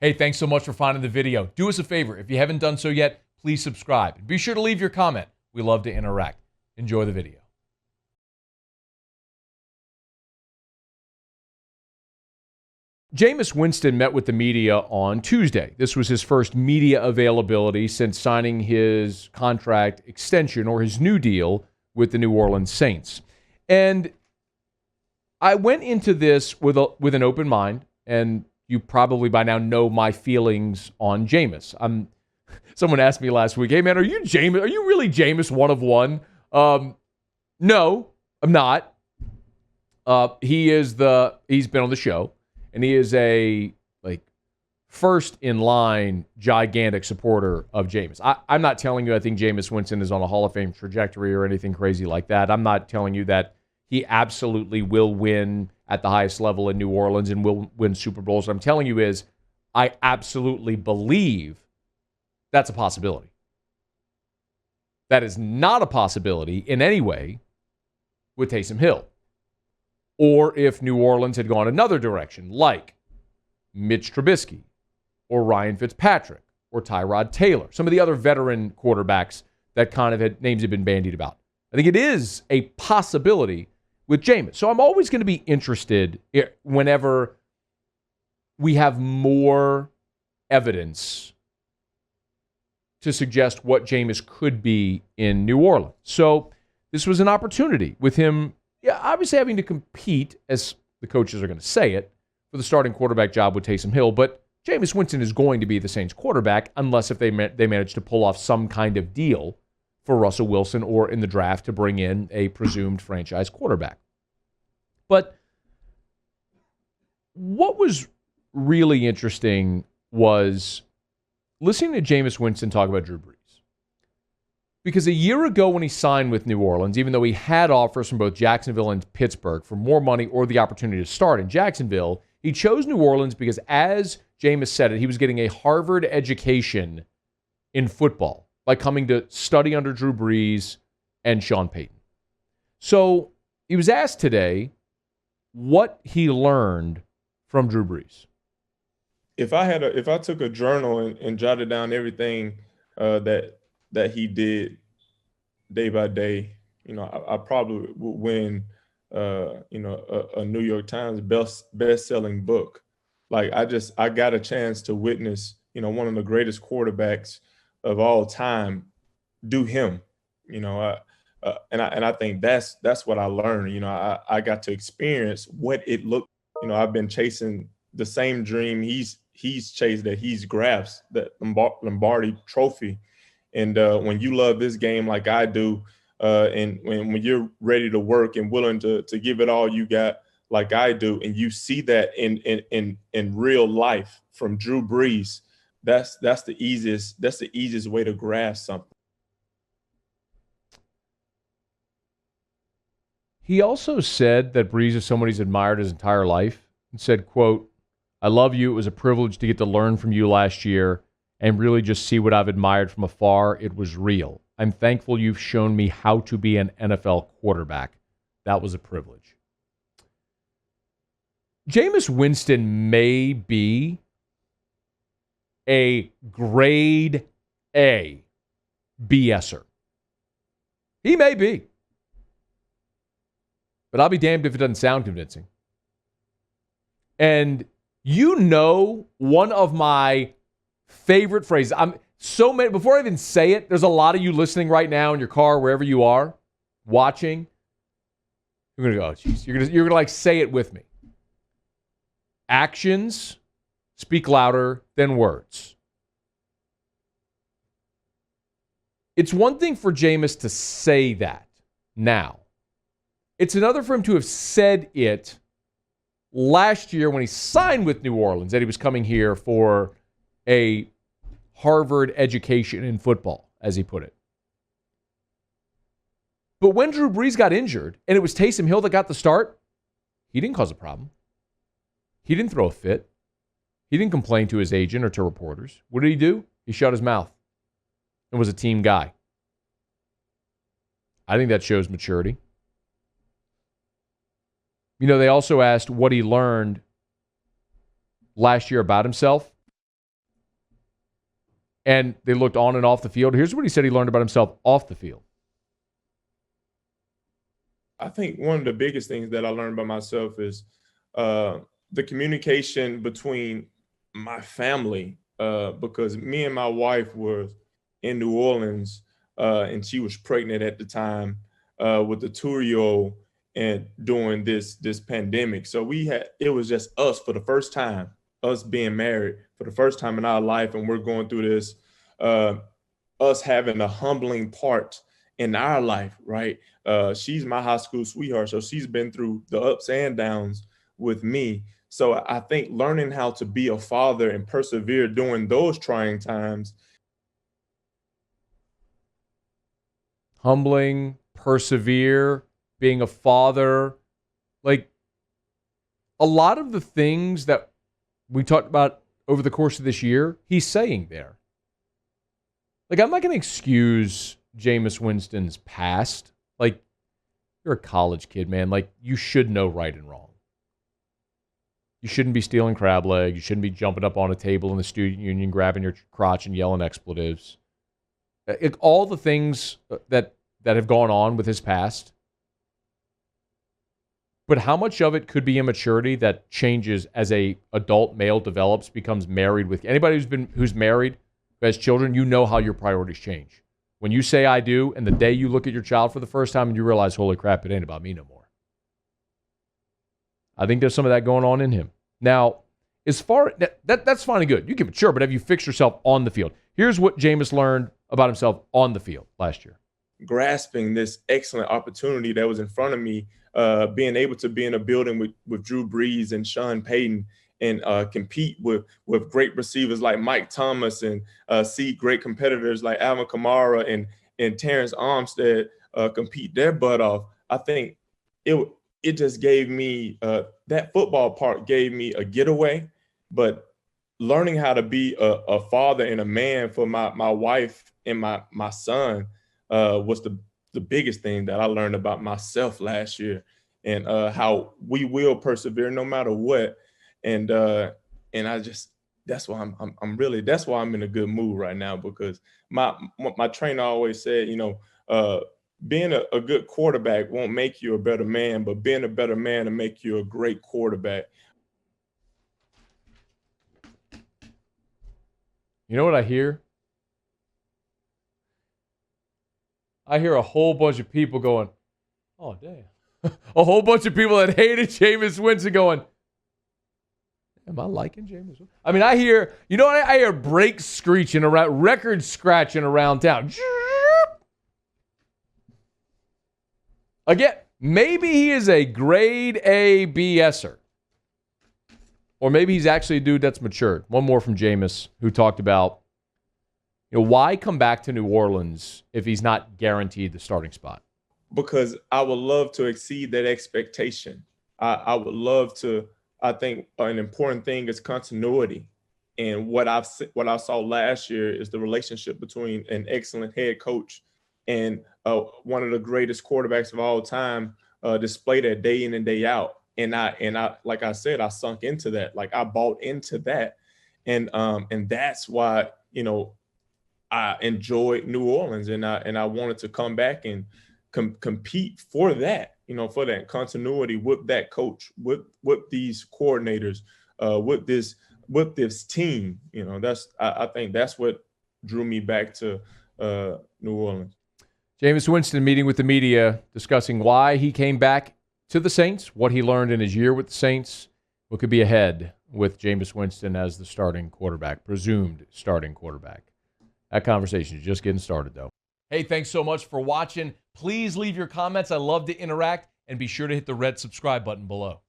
Hey, thanks so much for finding the video. Do us a favor. If you haven't done so yet, please subscribe. And be sure to leave your comment. We love to interact. Enjoy the video. Jameis Winston met with the media on Tuesday. This was his first media availability since signing his contract extension or his new deal with the New Orleans Saints. And I went into this with an open mind, and you probably by now know my feelings on Jameis. Someone asked me last week, "Hey man, are you Jameis? Are you really Jameis one of one?" No, I'm not. He's been on the show, and he is a first in line gigantic supporter of Jameis. I'm not telling you I think Jameis Winston is on a Hall of Fame trajectory or anything crazy like that. I'm not telling you that he absolutely will win at the highest level in New Orleans and will win Super Bowls. What I'm telling you is I absolutely believe that's a possibility. That is not a possibility in any way with Taysom Hill. Or if New Orleans had gone another direction, like Mitch Trubisky or Ryan Fitzpatrick or Tyrod Taylor, some of the other veteran quarterbacks that kind of names have been bandied about. I think it is a possibility with Jameis. So I'm always going to be interested whenever we have more evidence to suggest what Jameis could be in New Orleans. So this was an opportunity with him, obviously having to compete, as the coaches are going to say it, for the starting quarterback job with Taysom Hill. But Jameis Winston is going to be the Saints quarterback unless if they manage to pull off some kind of deal for Russell Wilson or in the draft to bring in a presumed franchise quarterback. But what was really interesting was listening to Jameis Winston talk about Drew Brees. Because a year ago when he signed with New Orleans, even though he had offers from both Jacksonville and Pittsburgh for more money or the opportunity to start in Jacksonville, he chose New Orleans because, as Jameis said it, he was getting a Harvard education in football by coming to study under Drew Brees and Sean Payton. So he was asked today what he learned from Drew Brees. If I took a journal and jotted down everything that he did day by day, I probably would win a New York Times best-selling book. Like I got a chance to witness, one of the greatest quarterbacks of all time do him, and I think that's what I learned. I got to experience what it looked. I've been chasing the same dream he's chased, that he's grasped, that Lombardi trophy. And when you love this game like I do, and when you're ready to work and willing to give it all you got like I do, and you see that in real life from Drew Brees, that's the easiest way to grasp something. He also said that Brees is someone he's admired his entire life and said, quote, "I love you. It was a privilege to get to learn from you last year and really just see what I've admired from afar. It was real. I'm thankful you've shown me how to be an NFL quarterback. That was a privilege." Jameis Winston may be a grade A BSer. He may be. But I'll be damned if it doesn't sound convincing. And one of my favorite phrases. Before I even say it, there's a lot of you listening right now in your car, wherever you are, watching. You're gonna go, oh, geez. You're gonna say it with me. Actions speak louder than words. It's one thing for Jameis to say that now. It's another for him to have said it last year when he signed with New Orleans, that he was coming here for a Harvard education in football, as he put it. But when Drew Brees got injured and it was Taysom Hill that got the start, he didn't cause a problem. He didn't throw a fit. He didn't complain to his agent or to reporters. What did he do? He shut his mouth and was a team guy. I think that shows maturity. They also asked what he learned last year about himself. and they looked on and off the field. Here's what he said he learned about himself off the field. I think one of the biggest things that I learned about myself is the communication between my family, because me and my wife were in New Orleans, and she was pregnant at the time with a 2-year-old, and during this pandemic. So it was just us for the first time, us being married for the first time in our life, and we're going through this, us having a humbling part in our life, right? She's my high school sweetheart, so she's been through the ups and downs with me. So I think learning how to be a father and persevere during those trying times. Humbling, persevere, being a father, like a lot of the things that we talked about over the course of this year, he's saying there. Like, I'm not going to excuse Jameis Winston's past. Like, you're a college kid, man. Like, you should know right and wrong. You shouldn't be stealing crab legs. You shouldn't be jumping up on a table in the student union, grabbing your crotch and yelling expletives. All the things that have gone on with his past. But how much of it could be immaturity that changes as a adult male develops, becomes married with anybody who's married, who has children, you know how your priorities change. When you say I do, and the day you look at your child for the first time and you realize, holy crap, it ain't about me no more. I think there's some of that going on in him. Now, as far that's fine and good. You can mature, but have you fixed yourself on the field? Here's what Jameis learned about himself on the field last year. Grasping this excellent opportunity that was in front of me, being able to be in a building with Drew Brees and Sean Payton, and compete with great receivers like Mike Thomas, and see great competitors like Alvin Kamara and Terrence Armstead compete their butt off. I think it just gave me that football part gave me a getaway, but learning how to be a father and a man for my wife and my son was the biggest thing that I learned about myself last year, and how we will persevere no matter what. And I just, that's why that's why I'm in a good mood right now, because my trainer always said, being a good quarterback won't make you a better man, but being a better man will make you a great quarterback. You know what I hear? I hear a whole bunch of people going, oh, damn. A whole bunch of people that hated Jameis Winston going, am I liking Jameis Winston? I mean, I hear, I hear brakes screeching around, records scratching around town. Again, maybe he is a grade A BSer. Or maybe he's actually a dude that's matured. One more from Jameis, who talked about, why come back to New Orleans if he's not guaranteed the starting spot? Because I would love to exceed that expectation. I would love to. I think an important thing is continuity. And what I saw last year is the relationship between an excellent head coach and one of the greatest quarterbacks of all time, display that day in and day out. And I, like I said, I sunk into that. Like, I bought into that, and that's why I enjoyed New Orleans, and I wanted to come back and compete for that. For that continuity with that coach, with these coordinators, with this team. I think that's what drew me back to New Orleans. Jameis Winston meeting with the media, discussing why he came back to the Saints, what he learned in his year with the Saints, what could be ahead with Jameis Winston as the starting quarterback, presumed starting quarterback. That conversation is just getting started, though. Hey, thanks so much for watching. Please leave your comments. I love to interact, and be sure to hit the red subscribe button below.